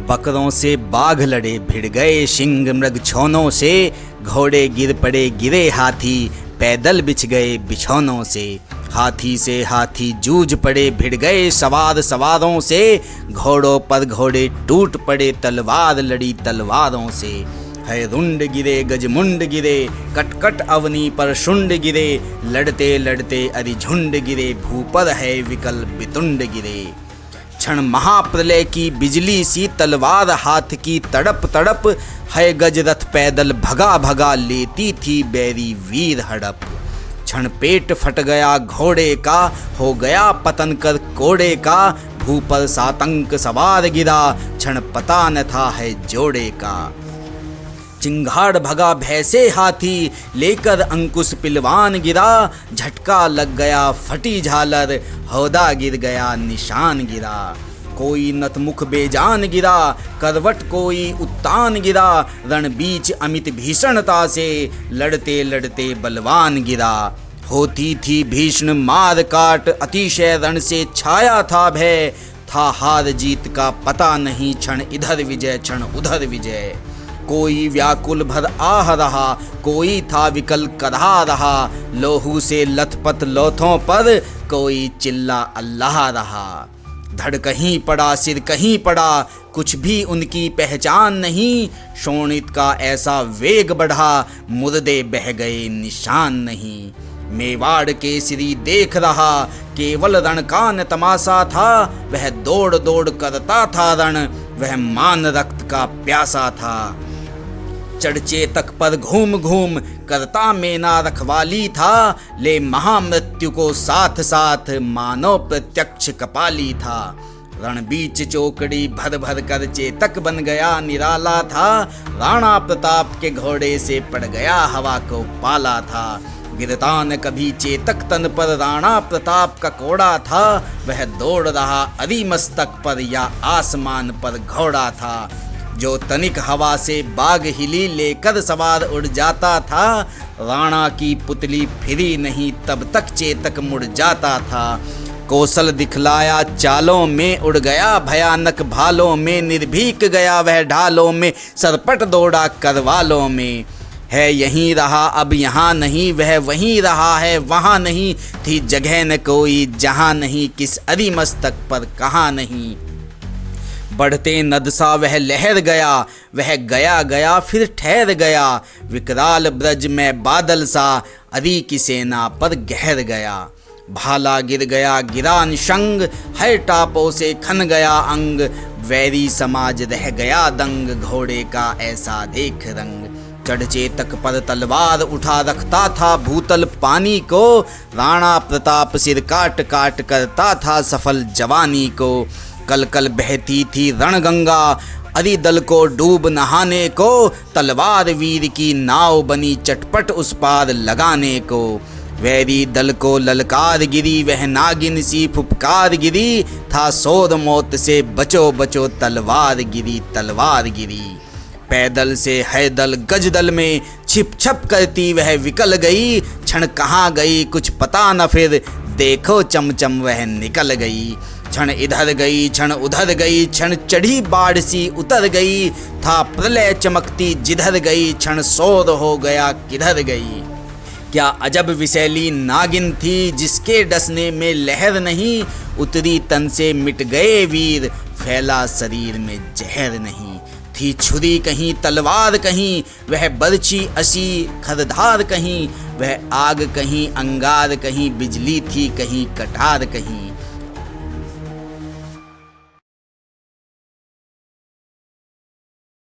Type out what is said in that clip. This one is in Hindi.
बकरों से बाघ लड़े भिड़ गए, सिंह मृग छौनों से, घोड़े गिर पड़े गिरे हाथी, पैदल बिछ गए बिछौनों से। हाथी से हाथी जूझ पड़े भिड़ गए, सवार सवारों से, घोड़ों पर घोड़े टूट पड़े, तलवार लड़ी तलवारों से। है रुंड गिरे गजमुंड गिरे, कटकट अवनी पर शुंड गिरे, लड़ते लड़ते अरिझुंड गिरे, भूपर है विकल बितुंड गिरे। क्षण महाप्रलय की बिजली सी तलवार हाथ की तड़प तड़प, है गजरथ पैदल भगा भगा, लेती थी बैरी वीर हड़प। क्षण पेट फट गया घोड़े का, हो गया पतन कर कोड़े का, भूपर सातंक सवार गिरा, क्षण पता न था है जोड़े का। चिंगाड़ भगा भैसे हाथी, लेकर अंकुश पिलवान गिरा, झटका लग गया फटी झालर, हौदा गिर गया निशान गिरा। कोई नतमुख बेजान गिरा, करवट कोई उत्तान गिरा, रण बीच अमित भीषणता से, लड़ते लड़ते बलवान गिरा। होती थी भीषण मार काट, अतिशय रण से छाया था भय, था हार जीत का पता नहीं, क्षण इधर विजय क्षण उधर विजय। कोई व्याकुल भर आह रहा, कोई था विकल करहा रहा, लोहू से लथपथ लोथों पर, कोई चिल्ला अल्लाह रहा। धड़ कहीं पड़ा सिर कहीं पड़ा, कुछ भी उनकी पहचान नहीं, शोणित का ऐसा वेग बढ़ा, मुर्दे बह गए निशान नहीं। मेवाड़ केसरी देख रहा, केवल रण का न तमाशा था, वह दौड़ दौड़ करता था रण, वह मान रक्त का प्यासा था। चढ़चे तक पर घूम घूम करता मेना रखवाली था, ले महामृत्यु को साथ साथ, मानव प्रत्यक्ष कपाली था। रण बीच चौकड़ी भर भर कर चेतक बन गया निराला था, राणा प्रताप के घोड़े से पड़ गया हवा को पाला था। गिरता न कभी चेतक तन पर, राणा प्रताप का कोड़ा था, वह दौड़ रहा अरि मस्तक पर, या आसमान पर घोड़ा था। जो तनिक हवा से बाग हिली, लेकर सवार उड़ जाता था, राणा की पुतली फिरी नहीं, तब तक चेतक मुड़ जाता था। कौशल दिखलाया चालों में, उड़ गया भयानक भालों में, निर्भीक गया वह ढालों में, सरपट दौड़ा करवालों में। है यहीं रहा अब यहाँ नहीं, वह वहीं रहा है वहाँ नहीं, थी जगह न कोई जहाँ नहीं, किस अरि मस्तक पर कहाँ नहीं। बढ़ते नद सा वह लहर गया, वह गया गया फिर ठहर गया, विकराल ब्रज में बादल सा, अरि की सेना पर गहर गया। भाला गिर गया गिरा निशंग, है टापों से खन गया अंग, वैरी समाज रह गया दंग, घोड़े का ऐसा देख रंग। चढ़चे तक पर तलवार उठा रखता था भूतल पानी को, राणा प्रताप सिर काट काट करता था सफल जवानी को। कल कल बहती थी रणगंगा, अरि दल को डूब नहाने को, तलवार वीर की नाव बनी चटपट उस पार लगाने को। वैरी दल को ललकार गिरी, वह नागिन सी फुफकार गिरी, था शोर मौत से बचो बचो, तलवार गिरी तलवार गिरी। पैदल से है दल गज दल में, छिप छप करती वह विकल गई, क्षण कहाँ गई कुछ पता न फिर, देखो चमचम वह निकल गई। क्षण इधर गई क्षण उधर गई, क्षण चढ़ी बाढ़ सी उतर गई, था प्रलय चमकती जिधर गई, क्षण शोर हो गया किधर गई। क्या अजब विशैली नागिन थी, जिसके डसने में लहर नहीं, उतरी तन से मिट गए वीर, फैला शरीर में जहर नहीं। थी छुरी कहीं तलवार कहीं, वह बरछी असी खरधार कहीं, वह आग कहीं अंगार कहीं, बिजली थी कहीं कटार कहीं।